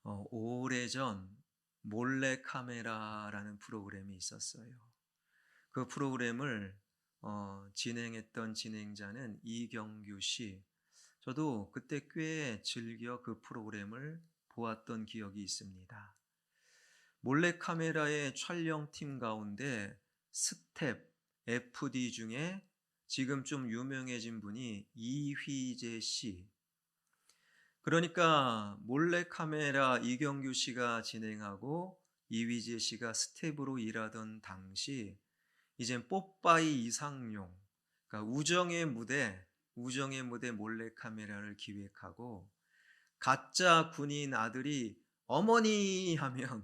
오래전 몰래카메라라는 프로그램이 있었어요. 그 프로그램을 진행했던 진행자는 이경규 씨. 저도 그때 꽤 즐겨 그 프로그램을 보았던 기억이 있습니다. 몰래카메라의 촬영팀 가운데 스텝, FD 중에 지금 좀 유명해진 분이 이휘재 씨. 그러니까 몰래카메라 이경규 씨가 진행하고 이휘재 씨가 스텝으로 일하던 당시 이젠 뽀빠이 이상용, 그러니까 우정의 무대 몰래카메라를 기획하고 가짜 군인 아들이 어머니 하면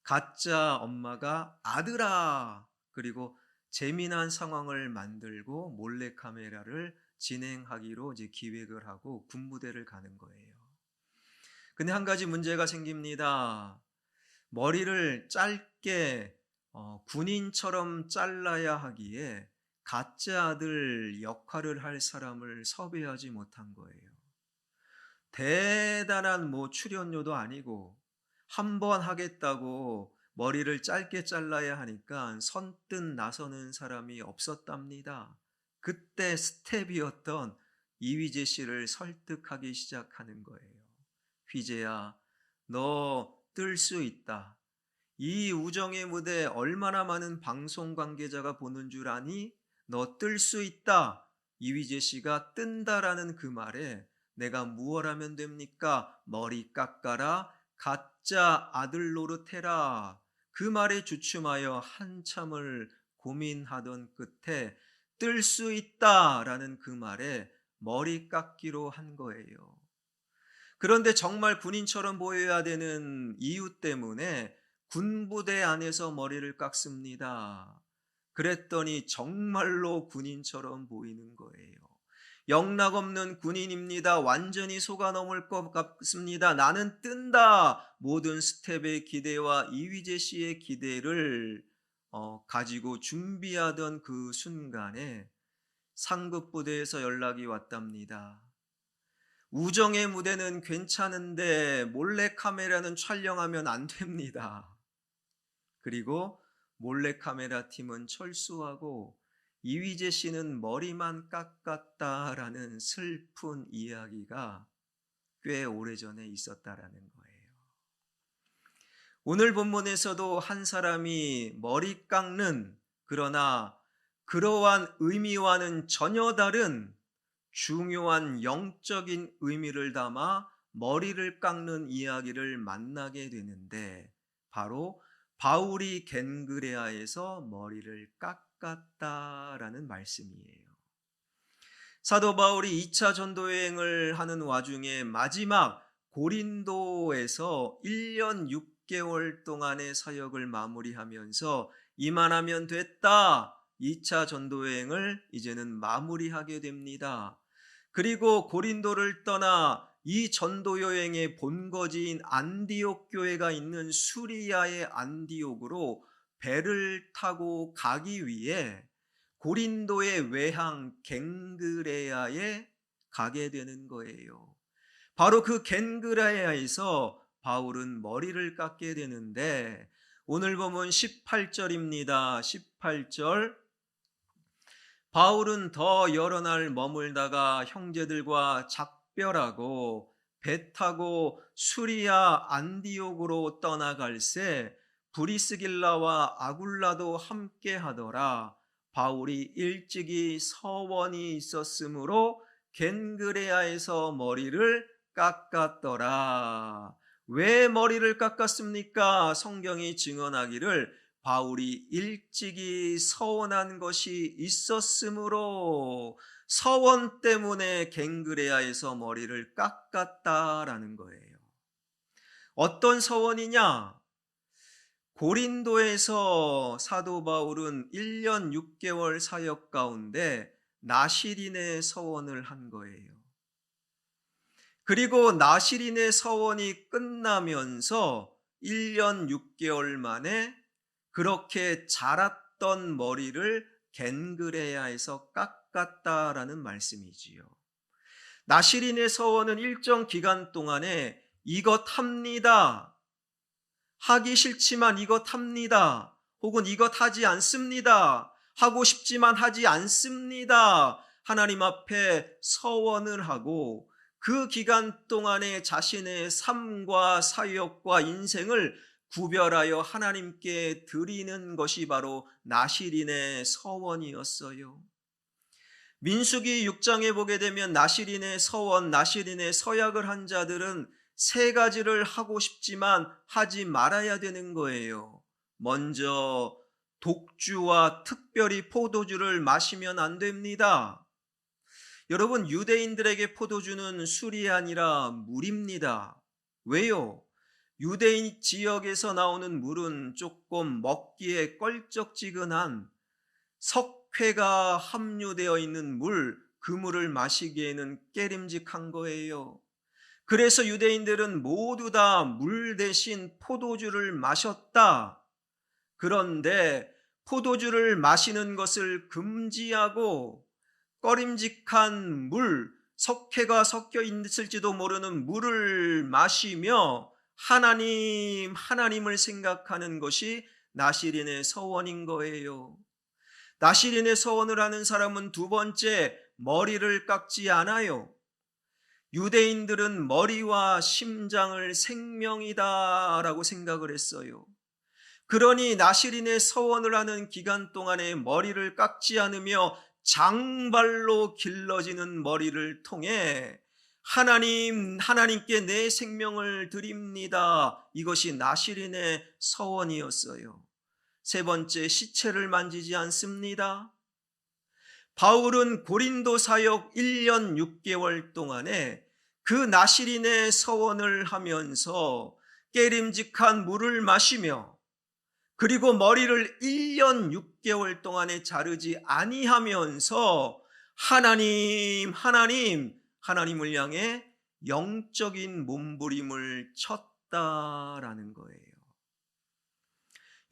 가짜 엄마가 아들아, 그리고 재미난 상황을 만들고 몰래카메라를 진행하기로 이제 기획을 하고 군부대를 가는 거예요. 근데 한 가지 문제가 생깁니다. 머리를 짧게 군인처럼 잘라야 하기에 가짜 아들 역할을 할 사람을 섭외하지 못한 거예요. 대단한 출연료도 아니고 한 번 하겠다고 머리를 짧게 잘라야 하니까 선뜻 나서는 사람이 없었답니다. 그때 스텝이었던 이휘재 씨를 설득하기 시작하는 거예요. 휘재야, 너 뜰 수 있다. 이 우정의 무대 얼마나 많은 방송 관계자가 보는 줄 아니? 너 뜰 수 있다. 이휘재 씨가 뜬다라는 그 말에 내가 무얼 하면 됩니까? 머리 깎아라. 가짜 아들 노릇해라. 그 말에 주춤하여 한참을 고민하던 끝에 뜰 수 있다라는 그 말에 머리 깎기로 한 거예요. 그런데 정말 군인처럼 보여야 되는 이유 때문에 군부대 안에서 머리를 깎습니다. 그랬더니 정말로 군인처럼 보이는 거예요. 영락없는 군인입니다. 완전히 속아 넘을 것 같습니다. 나는 뜬다. 모든 스텝의 기대와 이휘재 씨의 기대를 가지고 준비하던 그 순간에 상급부대에서 연락이 왔답니다. 우정의 무대는 괜찮은데 몰래카메라는 촬영하면 안 됩니다. 그리고 몰래카메라 팀은 철수하고 이휘재 씨는 머리만 깎았다라는 슬픈 이야기가 꽤 오래전에 있었다라는 거예요. 오늘 본문에서도 한 사람이 머리 깎는, 그러나 그러한 의미와는 전혀 다른 중요한 영적인 의미를 담아 머리를 깎는 이야기를 만나게 되는데, 바로 바울이 겐그레아에서 머리를 깎았다라는 말씀이에요. 사도 바울이 2차 전도 여행을 하는 와중에 마지막 고린도에서 1년 6개월 동안의 사역을 마무리하면서 이만하면 됐다. 2차 전도 여행을 이제는 마무리하게 됩니다. 그리고 고린도를 떠나 이 전도 여행의 본거지인 안디옥 교회가 있는 수리아의 안디옥으로 배를 타고 가기 위해 고린도의 외항 겐그레아에 가게 되는 거예요. 바로 그 겐그레아에서 바울은 머리를 깎게 되는데, 오늘 보면 18절입니다. 18절. 바울은 더 여러 날 머물다가 형제들과 작별하고 배 타고 수리아 안디옥으로 떠나갈새 브리스길라와 아굴라도 함께 하더라. 바울이 일찍이 서원이 있었으므로 겐그레아에서 머리를 깎았더라. 왜 머리를 깎았습니까? 성경이 증언하기를 바울이 일찍이 서원한 것이 있었으므로 서원 때문에 갱그레아에서 머리를 깎았다라는 거예요. 어떤 서원이냐? 고린도에서 사도 바울은 1년 6개월 사역 가운데 나시린의 서원을 한 거예요. 그리고 나시린의 서원이 끝나면서 1년 6개월 만에 그렇게 자랐던 머리를 겐그레아에서 깎았다라는 말씀이지요. 나시린의 서원은 일정 기간 동안에 이것 합니다. 하기 싫지만 이것 합니다. 혹은 이것 하지 않습니다. 하고 싶지만 하지 않습니다. 하나님 앞에 서원을 하고 그 기간 동안에 자신의 삶과 사역과 인생을 구별하여 하나님께 드리는 것이 바로 나실인의 서원이었어요. 민수기 6장에 보게 되면 나실인의 서원, 나실인의 서약을 한 자들은 세 가지를 하고 싶지만 하지 말아야 되는 거예요. 먼저 독주와 특별히 포도주를 마시면 안 됩니다. 여러분, 유대인들에게 포도주는 술이 아니라 물입니다. 왜요? 유대인 지역에서 나오는 물은 조금 먹기에 껄쩍지근한 석회가 함유되어 있는 물, 그 물을 마시기에는 깨림직한 거예요. 그래서 유대인들은 모두 다 물 대신 포도주를 마셨다. 그런데 포도주를 마시는 것을 금지하고 꺼림직한 물, 석회가 섞여 있을지도 모르는 물을 마시며 하나님을 생각하는 것이 나실인의 서원인 거예요. 나실인의 서원을 하는 사람은 두 번째, 머리를 깎지 않아요. 유대인들은 머리와 심장을 생명이다라고 생각을 했어요. 그러니 나실인의 서원을 하는 기간 동안에 머리를 깎지 않으며 장발로 길러지는 머리를 통해 하나님께 내 생명을 드립니다. 이것이 나실인의 서원이었어요. 세 번째, 시체를 만지지 않습니다. 바울은 고린도 사역 1년 6개월 동안에 그 나실인의 서원을 하면서 깨림직한 물을 마시며 그리고 머리를 1년 6개월 동안에 자르지 아니하면서 하나님을 향해 영적인 몸부림을 쳤다라는 거예요.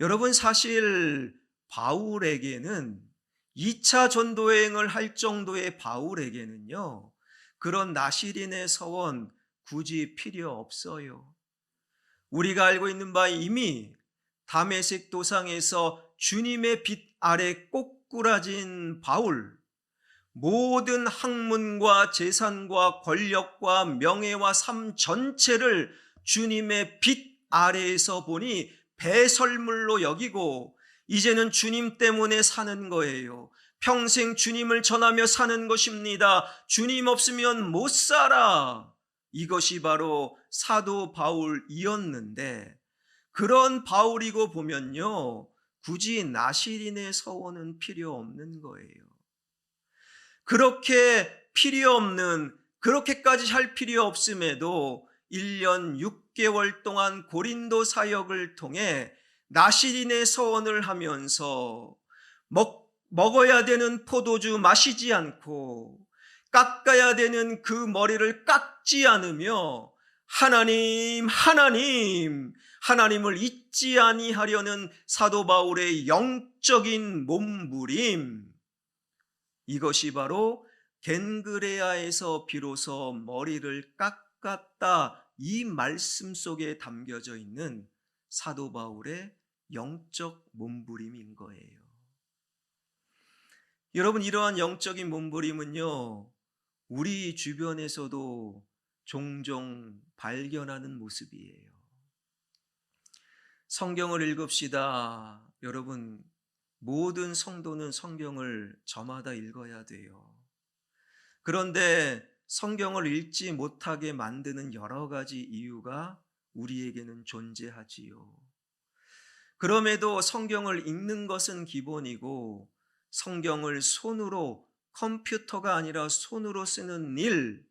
여러분, 사실 바울에게는 2차 전도여행을 할 정도의 바울에게는요, 그런 나실인의 서원 굳이 필요 없어요. 우리가 알고 있는 바 이미 다메섹 도상에서 주님의 빛 아래 꼬꾸라진 바울, 모든 학문과 재산과 권력과 명예와 삶 전체를 주님의 빛 아래에서 보니 배설물로 여기고 이제는 주님 때문에 사는 거예요. 평생 주님을 전하며 사는 것입니다. 주님 없으면 못 살아. 이것이 바로 사도 바울이었는데 그런 바울이고 보면요, 굳이 나실인의 서원은 필요 없는 거예요. 그렇게 필요 없는, 그렇게까지 할 필요 없음에도 1년 6개월 동안 고린도 사역을 통해 나실인의 서원을 하면서 먹어야 되는 포도주 마시지 않고 깎아야 되는 그 머리를 깎지 않으며 하나님을 잊지 아니하려는 사도 바울의 영적인 몸부림, 이것이 바로 겐그레아에서 비로소 머리를 깎았다, 이 말씀 속에 담겨져 있는 사도 바울의 영적 몸부림인 거예요. 여러분, 이러한 영적인 몸부림은요, 우리 주변에서도 종종 발견하는 모습이에요. 성경을 읽읍시다. 여러분, 모든 성도는 성경을 저마다 읽어야 돼요. 그런데 성경을 읽지 못하게 만드는 여러 가지 이유가 우리에게는 존재하지요. 그럼에도 성경을 읽는 것은 기본이고 성경을 손으로, 컴퓨터가 아니라 손으로 쓰는 일,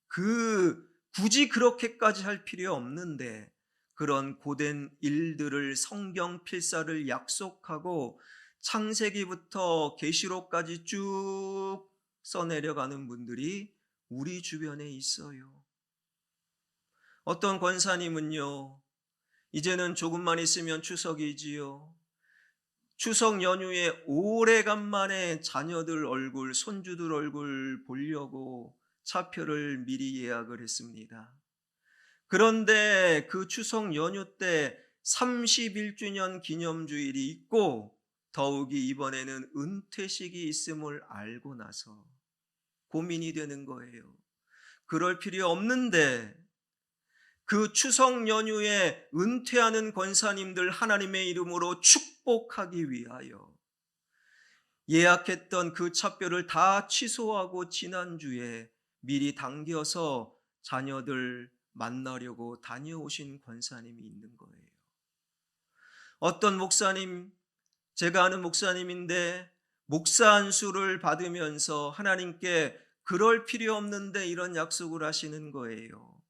굳이 그렇게까지 할 필요 없는데 그런 고된 일들을 성경 필사를 약속하고 창세기부터 계시록까지 쭉 써내려가는 분들이 우리 주변에 있어요. 어떤 권사님은요, 이제는 조금만 있으면 추석이지요. 추석 연휴에 오래간만에 자녀들 얼굴, 손주들 얼굴 보려고 차표를 미리 예약을 했습니다. 그런데 그 추석 연휴 때 31주년 기념주일이 있고 더욱이 이번에는 은퇴식이 있음을 알고 나서 고민이 되는 거예요. 그럴 필요 없는데 그 추석 연휴에 은퇴하는 권사님들 하나님의 이름으로 축복하기 위하여 예약했던 그 차표를 다 취소하고 지난주에 미리 당겨서 자녀들 만나려고 다녀오신 권사님이 있는 거예요. 어떤 목사님, 제가 아는 목사님인데 목사 안수를 받으면서 하나님께 그럴 필요 없는데 이런 약속을 하시는 거예요.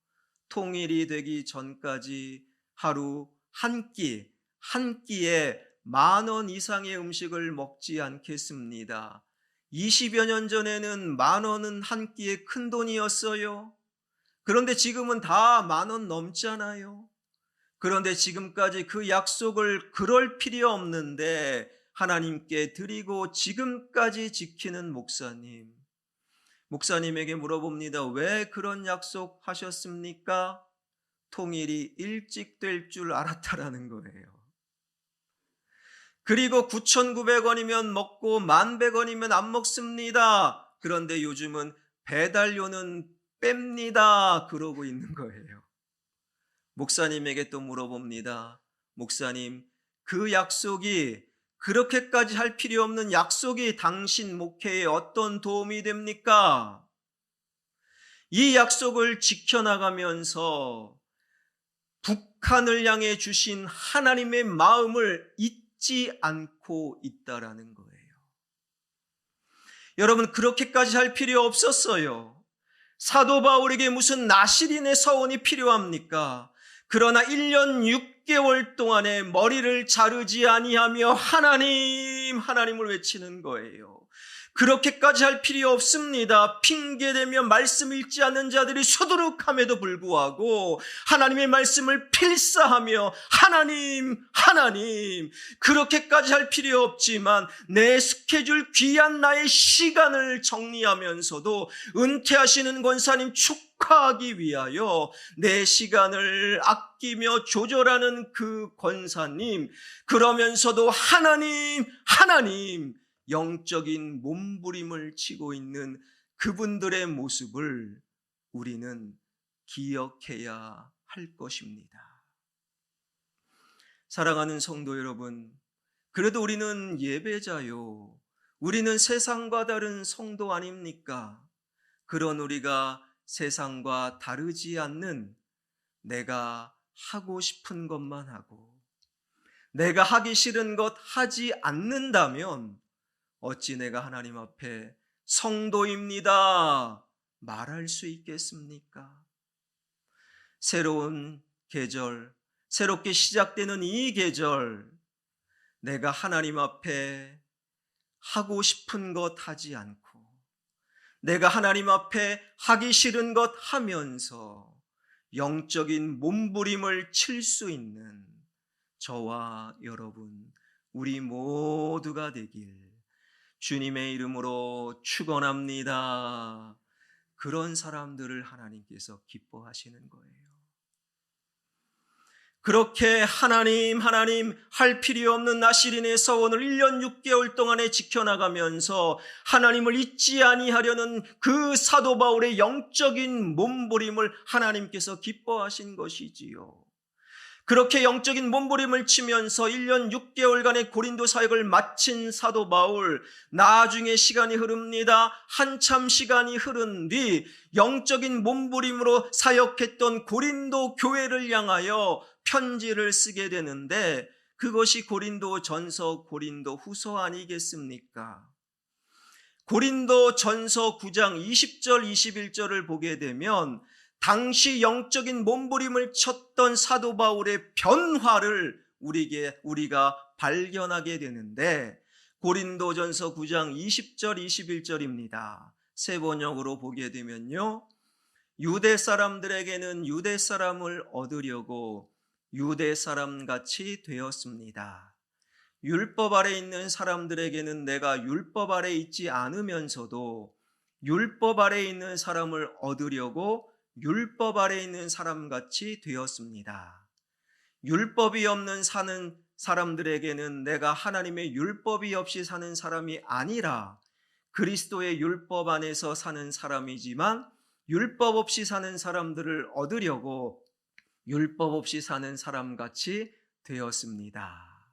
통일이 되기 전까지 하루 한 끼에 10,000원 이상의 음식을 먹지 않겠습니다. 20여 년 전에는 10,000원은 한 끼에 큰 돈이었어요. 그런데 지금은 다 10,000원 넘잖아요. 그런데 지금까지 그 약속을 그럴 필요 없는데 하나님께 드리고 지금까지 지키는 목사님에게 물어봅니다. 왜 그런 약속 하셨습니까? 통일이 일찍 될 줄 알았다라는 거예요. 그리고 9,900원이면 먹고 1,100원이면 안 먹습니다. 그런데 요즘은 배달료는 뺍니다. 그러고 있는 거예요. 목사님에게 또 물어봅니다. 목사님, 그 약속이 그렇게까지 할 필요 없는 약속이 당신 목회에 어떤 도움이 됩니까? 이 약속을 지켜나가면서 북한을 향해 주신 하나님의 마음을 잊지 않고 있다라는 거예요. 여러분, 그렇게까지 할 필요 없었어요. 사도 바울에게 무슨 나실인의 서원이 필요합니까? 그러나 1년 6개월 동안에 머리를 자르지 아니하며 하나님을 외치는 거예요. 그렇게까지 할 필요 없습니다. 핑계대며 말씀 읽지 않는 자들이 수두룩함에도 불구하고 하나님의 말씀을 필사하며 하나님 그렇게까지 할 필요 없지만 내 스케줄 귀한 나의 시간을 정리하면서도 은퇴하시는 권사님 축하하기 위하여 내 시간을 아끼며 조절하는 그 권사님, 그러면서도 하나님 영적인 몸부림을 치고 있는 그분들의 모습을 우리는 기억해야 할 것입니다. 사랑하는 성도 여러분, 그래도 우리는 예배자요. 우리는 세상과 다른 성도 아닙니까? 그런 우리가 세상과 다르지 않는 내가 하고 싶은 것만 하고 내가 하기 싫은 것 하지 않는다면 어찌 내가 하나님 앞에 성도입니다 말할 수 있겠습니까? 새로운 계절, 새롭게 시작되는 이 계절, 내가 하나님 앞에 하고 싶은 것 하지 않고 내가 하나님 앞에 하기 싫은 것 하면서 영적인 몸부림을 칠 수 있는 저와 여러분, 우리 모두가 되길 주님의 이름으로 축원합니다. 그런 사람들을 하나님께서 기뻐하시는 거예요. 그렇게 하나님 할 필요 없는 나실인의 서원을 1년 6개월 동안에 지켜나가면서 하나님을 잊지 아니하려는 그 사도 바울의 영적인 몸부림을 하나님께서 기뻐하신 것이지요. 그렇게 영적인 몸부림을 치면서 1년 6개월간의 고린도 사역을 마친 사도 바울, 나중에 시간이 흐릅니다. 한참 시간이 흐른 뒤 영적인 몸부림으로 사역했던 고린도 교회를 향하여 편지를 쓰게 되는데 그것이 고린도 전서, 고린도 후서 아니겠습니까? 고린도 전서 9장 20절 21절을 보게 되면 당시 영적인 몸부림을 쳤던 사도 바울의 변화를 우리가 발견하게 되는데 고린도전서 9장 20절 21절입니다. 새 번역으로 보게 되면요, 유대 사람들에게는 유대 사람을 얻으려고 유대 사람같이 되었습니다. 율법 아래 있는 사람들에게는 내가 율법 아래 있지 않으면서도 율법 아래 있는 사람을 얻으려고 율법 아래 있는 사람같이 되었습니다. 율법이 없는 사는 사람들에게는 내가 하나님의 율법이 없이 사는 사람이 아니라 그리스도의 율법 안에서 사는 사람이지만 율법 없이 사는 사람들을 얻으려고 율법 없이 사는 사람같이 되었습니다.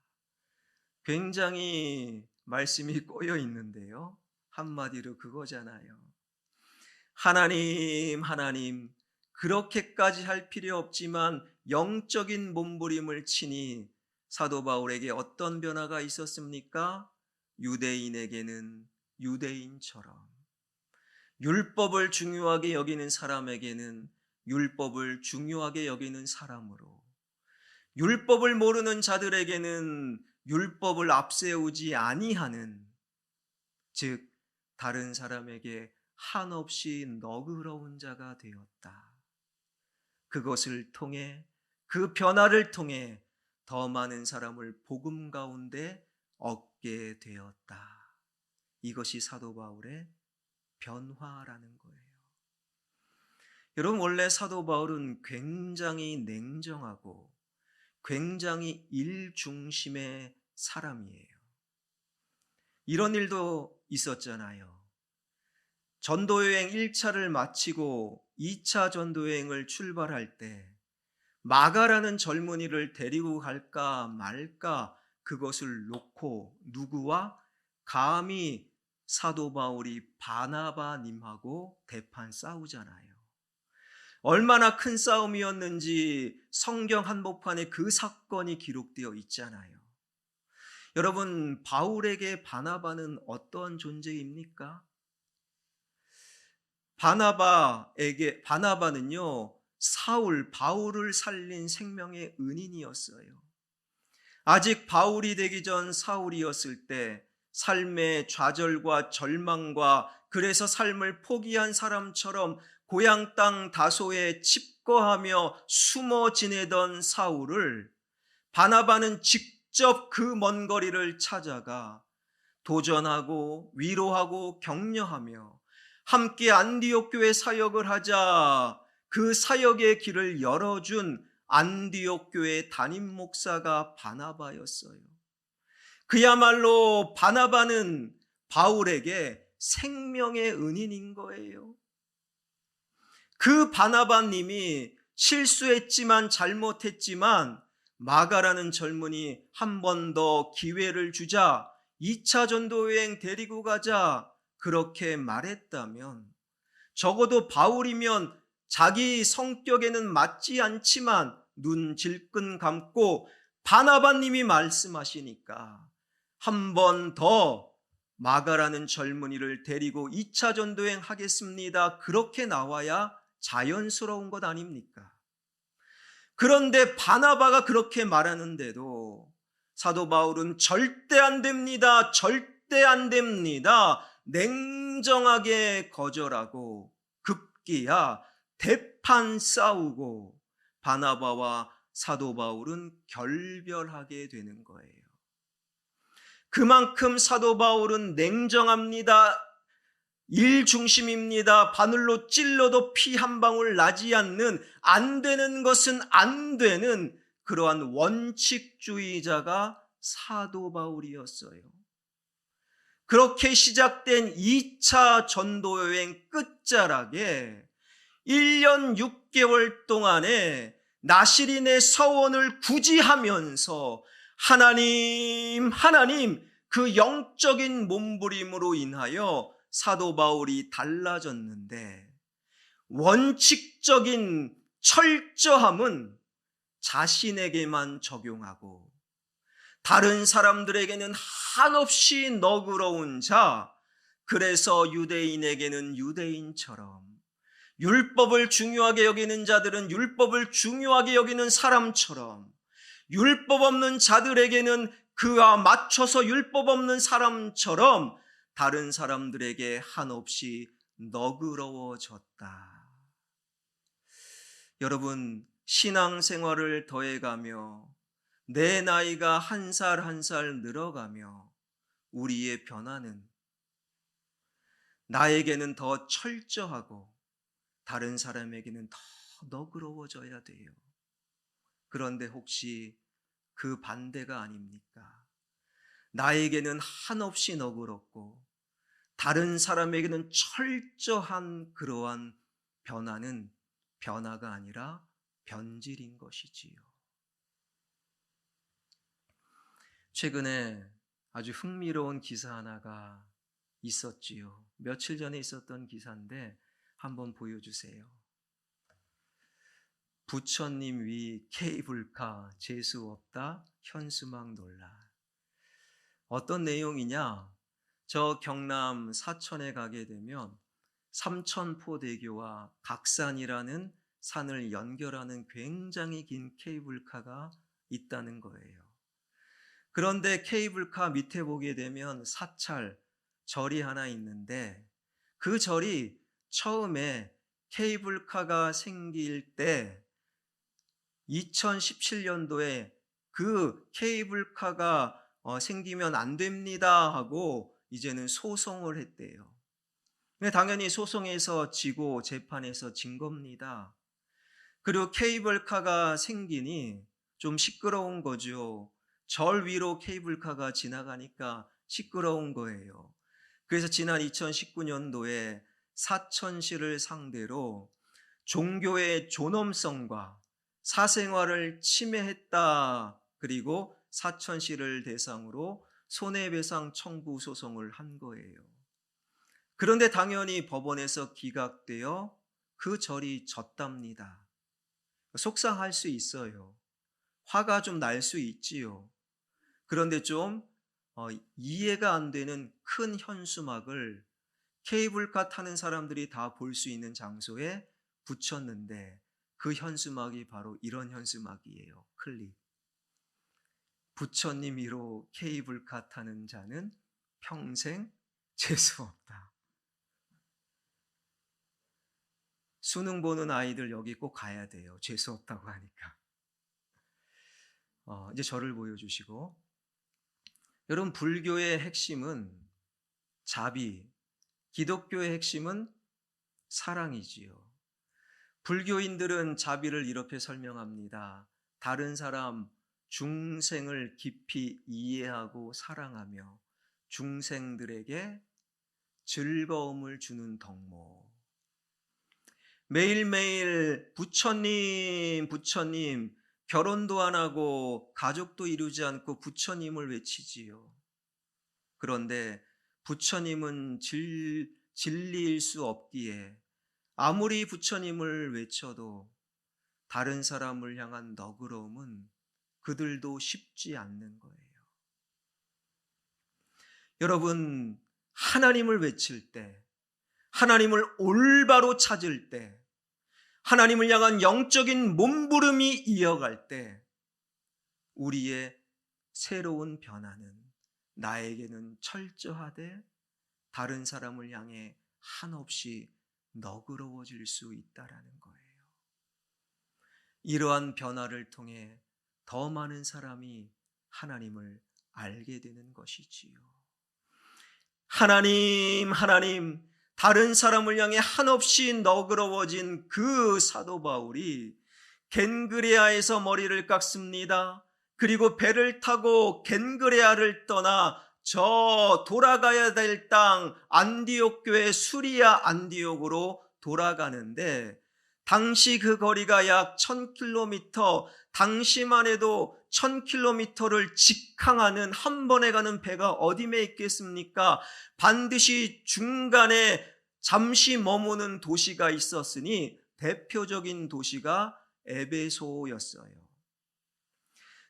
굉장히 말씀이 꼬여 있는데요. 한마디로 그거잖아요. 하나님, 그렇게까지 할 필요 없지만 영적인 몸부림을 치니 사도 바울에게 어떤 변화가 있었습니까? 유대인에게는 유대인처럼, 율법을 중요하게 여기는 사람에게는 율법을 중요하게 여기는 사람으로, 율법을 모르는 자들에게는 율법을 앞세우지 아니하는, 즉 다른 사람에게 한없이 너그러운 자가 되었다. 그것을 통해, 그 변화를 통해 더 많은 사람을 복음 가운데 얻게 되었다. 이것이 사도 바울의 변화라는 거예요. 여러분, 원래 사도 바울은 굉장히 냉정하고 굉장히 일 중심의 사람이에요. 이런 일도 있었잖아요. 전도여행 1차를 마치고 2차 전도여행을 출발할 때 마가라는 젊은이를 데리고 갈까 말까 그것을 놓고 누구와 감히 사도 바울이 바나바님하고 대판 싸우잖아요. 얼마나 큰 싸움이었는지 성경 한복판에 그 사건이 기록되어 있잖아요. 여러분, 바울에게 바나바는 어떤 존재입니까? 바나바는요, 바울을 살린 생명의 은인이었어요. 아직 바울이 되기 전 사울이었을 때 삶의 좌절과 절망과 그래서 삶을 포기한 사람처럼 고향 땅 다소에 칩거하며 숨어 지내던 사울을 바나바는 직접 그 먼 거리를 찾아가 도전하고 위로하고 격려하며 함께 안디옥 교회 사역을 하자 그 사역의 길을 열어준 안디옥 교회 담임 목사가 바나바였어요. 그야말로 바나바는 바울에게 생명의 은인인 거예요. 그 바나바님이 실수했지만 잘못했지만 마가라는 젊은이 한 번 더 기회를 주자, 2차 전도여행 데리고 가자 그렇게 말했다면 적어도 바울이면 자기 성격에는 맞지 않지만 눈 질끈 감고 바나바님이 말씀하시니까 한 번 더 마가라는 젊은이를 데리고 2차 전도여행 하겠습니다. 그렇게 나와야 자연스러운 것 아닙니까? 그런데 바나바가 그렇게 말하는데도 사도 바울은 절대 안 됩니다. 절대 안 됩니다. 냉정하게 거절하고 급기야 대판 싸우고 바나바와 사도 바울은 결별하게 되는 거예요. 그만큼 사도 바울은 냉정합니다. 일 중심입니다. 바늘로 찔러도 피 한 방울 나지 않는, 안 되는 것은 안 되는 그러한 원칙주의자가 사도 바울이었어요. 그렇게 시작된 2차 전도여행 끝자락에 1년 6개월 동안에 나시린의 서원을 구지하면서 하나님 그 영적인 몸부림으로 인하여 사도 바울이 달라졌는데, 원칙적인 철저함은 자신에게만 적용하고 다른 사람들에게는 한없이 너그러운 자, 그래서 유대인에게는 유대인처럼, 율법을 중요하게 여기는 자들은 율법을 중요하게 여기는 사람처럼, 율법 없는 자들에게는 그와 맞춰서 율법 없는 사람처럼 다른 사람들에게 한없이 너그러워졌다. 여러분, 신앙생활을 더해가며 내 나이가 한 살 한 살 늘어가며 우리의 변화는 나에게는 더 철저하고 다른 사람에게는 더 너그러워져야 돼요. 그런데 혹시 그 반대가 아닙니까? 나에게는 한없이 너그럽고 다른 사람에게는 철저한 그러한 변화는 변화가 아니라 변질인 것이지요. 최근에 아주 흥미로운 기사 하나가 있었지요. 며칠 전에 있었던 기사인데 한번 보여주세요. 부처님 위 케이블카 재수 없다 현수막 논란. 어떤 내용이냐? 저 경남 사천에 가게 되면 삼천포대교와 각산이라는 산을 연결하는 굉장히 긴 케이블카가 있다는 거예요. 그런데 케이블카 밑에 보게 되면 사찰, 절이 하나 있는데 그 절이 처음에 케이블카가 생길 때 2017년도에 그 케이블카가 생기면 안 됩니다 하고 이제는 소송을 했대요. 근데 당연히 소송에서 지고 재판에서 진 겁니다. 그리고 케이블카가 생기니 좀 시끄러운 거죠. 절 위로 케이블카가 지나가니까 시끄러운 거예요. 그래서 지난 2019년도에 사천시를 상대로 종교의 존엄성과 사생활을 침해했다. 그리고 사천시를 대상으로 손해배상 청구 소송을 한 거예요. 그런데 당연히 법원에서 기각되어 그 절이 졌답니다. 속상할 수 있어요. 화가 좀 날 수 있지요. 그런데 좀 이해가 안 되는 큰 현수막을 케이블카 타는 사람들이 다 볼 수 있는 장소에 붙였는데 그 현수막이 바로 이런 현수막이에요. 클릭. 부처님 위로 케이블카 타는 자는 평생 재수 없다. 수능 보는 아이들 여기 꼭 가야 돼요. 재수 없다고 하니까. 이제 저를 보여주시고, 여러분 불교의 핵심은 자비, 기독교의 핵심은 사랑이지요. 불교인들은 자비를 이렇게 설명합니다. 다른 사람 중생을 깊이 이해하고 사랑하며 중생들에게 즐거움을 주는 덕목. 매일매일 부처님, 부처님, 결혼도 안 하고 가족도 이루지 않고 부처님을 외치지요. 그런데 부처님은 진리일 수 없기에 아무리 부처님을 외쳐도 다른 사람을 향한 너그러움은 그들도 쉽지 않는 거예요. 여러분, 하나님을 외칠 때, 하나님을 올바로 찾을 때, 하나님을 향한 영적인 몸부림이 이어갈 때 우리의 새로운 변화는 나에게는 철저하되 다른 사람을 향해 한없이 너그러워질 수 있다라는 거예요. 이러한 변화를 통해 더 많은 사람이 하나님을 알게 되는 것이지요. 하나님, 하나님, 다른 사람을 향해 한없이 너그러워진 그 사도 바울이 겐그레아에서 머리를 깎습니다. 그리고 배를 타고 겐그레아를 떠나 저 돌아가야 될 땅 안디옥 교회 수리아 안디옥으로 돌아가는데 당시 그 거리가 약 1000km, 당시만 해도 1000km를 직항하는 한 번에 가는 배가 어디에 있겠습니까? 반드시 중간에 잠시 머무는 도시가 있었으니 대표적인 도시가 에베소였어요.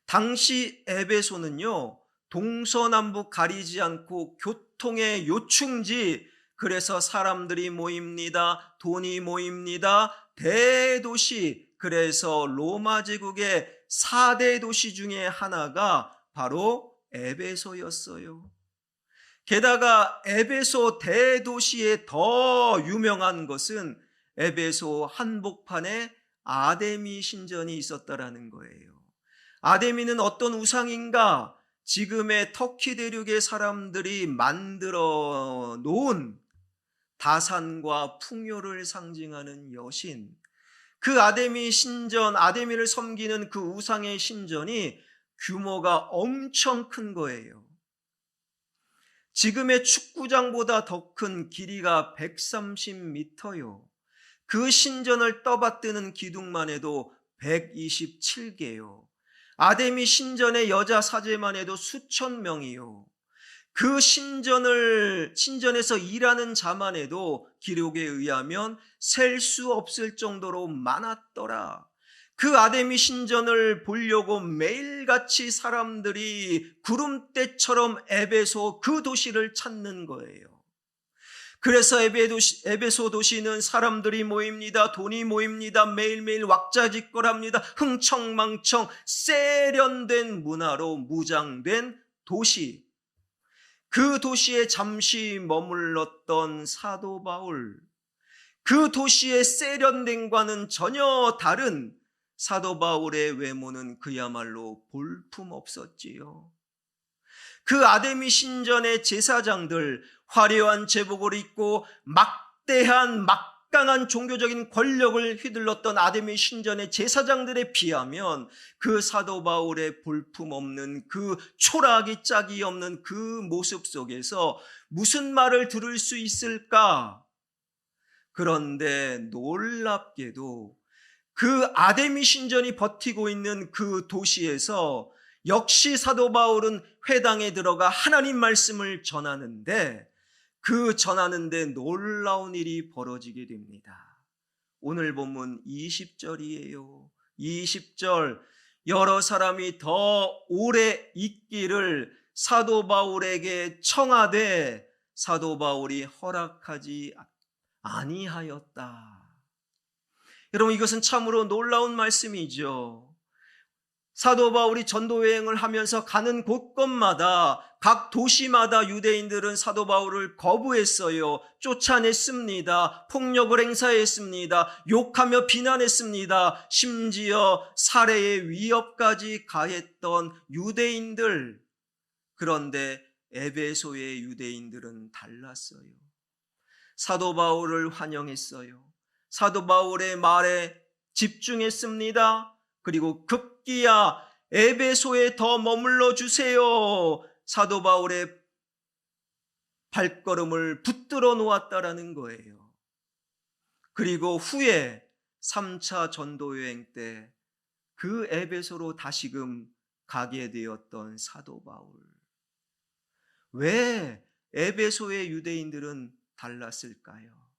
당시 에베소는요, 동서남북 가리지 않고 교통의 요충지, 그래서 사람들이 모입니다. 돈이 모입니다. 대도시, 그래서 로마 제국의 4대 도시 중에 하나가 바로 에베소였어요. 게다가 에베소 대도시에 더 유명한 것은 에베소 한복판에 아데미 신전이 있었다라는 거예요. 아데미는 어떤 우상인가? 지금의 터키 대륙의 사람들이 만들어 놓은 다산과 풍요를 상징하는 여신, 그 아데미 신전, 아데미를 섬기는 그 우상의 신전이 규모가 엄청 큰 거예요. 지금의 축구장보다 더 큰 길이가 130m요. 그 신전을 떠받드는 기둥만 해도 127개요. 아데미 신전의 여자 사제만 해도 수천 명이요. 그 신전에서 일하는 자만 해도 기록에 의하면 셀 수 없을 정도로 많았더라. 그 아데미 신전을 보려고 매일같이 사람들이 구름대처럼 에베소 그 도시를 찾는 거예요. 그래서 에베소 도시는 사람들이 모입니다. 돈이 모입니다. 매일매일 왁자지껄합니다. 흥청망청 세련된 문화로 무장된 도시. 그 도시에 잠시 머물렀던 사도 바울, 그 도시의 세련됨과는 전혀 다른 사도 바울의 외모는 그야말로 볼품없었지요. 그 아데미 신전의 제사장들, 화려한 제복을 입고 막강한 종교적인 권력을 휘둘렀던 아데미 신전의 제사장들에 비하면 그 사도 바울의 볼품없는 그 초라하기 짝이 없는 그 모습 속에서 무슨 말을 들을 수 있을까? 그런데 놀랍게도 그 아데미 신전이 버티고 있는 그 도시에서 역시 사도 바울은 회당에 들어가 하나님 말씀을 전하는데 그 전하는데 놀라운 일이 벌어지게 됩니다. 오늘 본문 20절이에요. 20절, 여러 사람이 더 오래 있기를 사도 바울에게 청하되 사도 바울이 허락하지 아니하였다. 여러분, 이것은 참으로 놀라운 말씀이죠. 사도 바울이 전도 여행을 하면서 가는 곳곳마다 각 도시마다 유대인들은 사도 바울을 거부했어요. 쫓아냈습니다. 폭력을 행사했습니다. 욕하며 비난했습니다. 심지어 살해의 위협까지 가했던 유대인들. 그런데 에베소의 유대인들은 달랐어요. 사도 바울을 환영했어요. 사도 바울의 말에 집중했습니다. 그리고 급기야 에베소에 더 머물러 주세요. 사도 바울의 발걸음을 붙들어 놓았다라는 거예요. 그리고 후에 3차 전도 여행 때 그 에베소로 다시금 가게 되었던 사도 바울. 왜 에베소의 유대인들은 달랐을까요?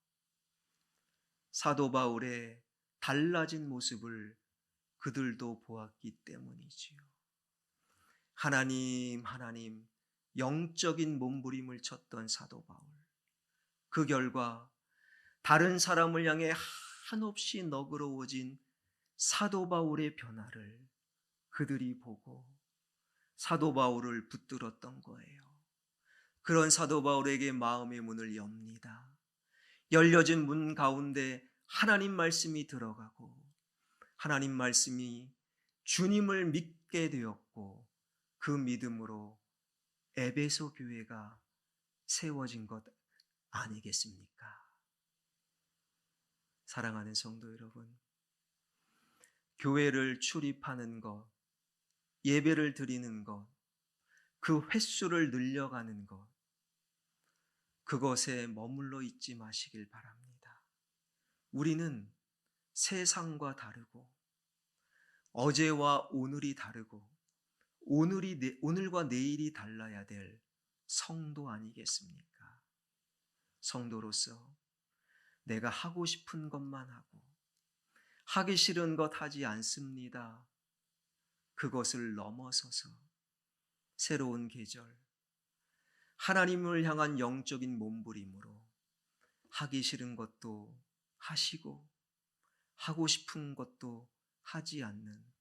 사도 바울의 달라진 모습을 그들도 보았기 때문이지요. 하나님, 영적인 몸부림을 쳤던 사도 바울. 그 결과 다른 사람을 향해 한없이 너그러워진 사도 바울의 변화를 그들이 보고 사도 바울을 붙들었던 거예요. 그런 사도 바울에게 마음의 문을 엽니다. 열려진 문 가운데 하나님 말씀이 들어가고 하나님 말씀이 주님을 믿게 되었고 그 믿음으로 에베소 교회가 세워진 것 아니겠습니까? 사랑하는 성도 여러분, 교회를 출입하는 것, 예배를 드리는 것, 그 횟수를 늘려가는 것, 그것에 머물러 있지 마시길 바랍니다. 우리는 세상과 다르고 어제와 오늘이 다르고 오늘과 내일이 달라야 될 성도 아니겠습니까? 성도로서 내가 하고 싶은 것만 하고 하기 싫은 것 하지 않습니다. 그것을 넘어서서 새로운 계절, 하나님을 향한 영적인 몸부림으로 하기 싫은 것도 하시고 하고 싶은 것도 하지 않는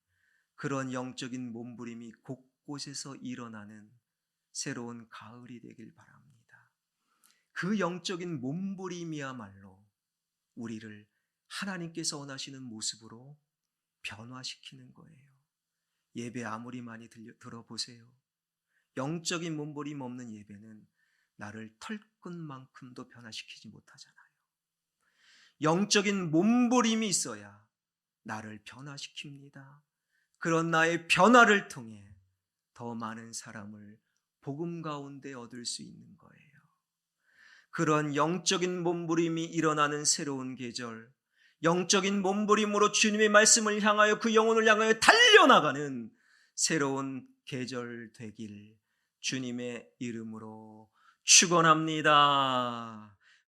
그런 영적인 몸부림이 곳곳에서 일어나는 새로운 가을이 되길 바랍니다. 그 영적인 몸부림이야말로 우리를 하나님께서 원하시는 모습으로 변화시키는 거예요. 예배 아무리 많이 들어보세요. 영적인 몸부림 없는 예배는 나를 털끝만큼도 변화시키지 못하잖아요. 영적인 몸부림이 있어야 나를 변화시킵니다. 그런 나의 변화를 통해 더 많은 사람을 복음 가운데 얻을 수 있는 거예요. 그런 영적인 몸부림이 일어나는 새로운 계절, 영적인 몸부림으로 주님의 말씀을 향하여 그 영혼을 향하여 달려나가는 새로운 계절 되길 주님의 이름으로 축원합니다.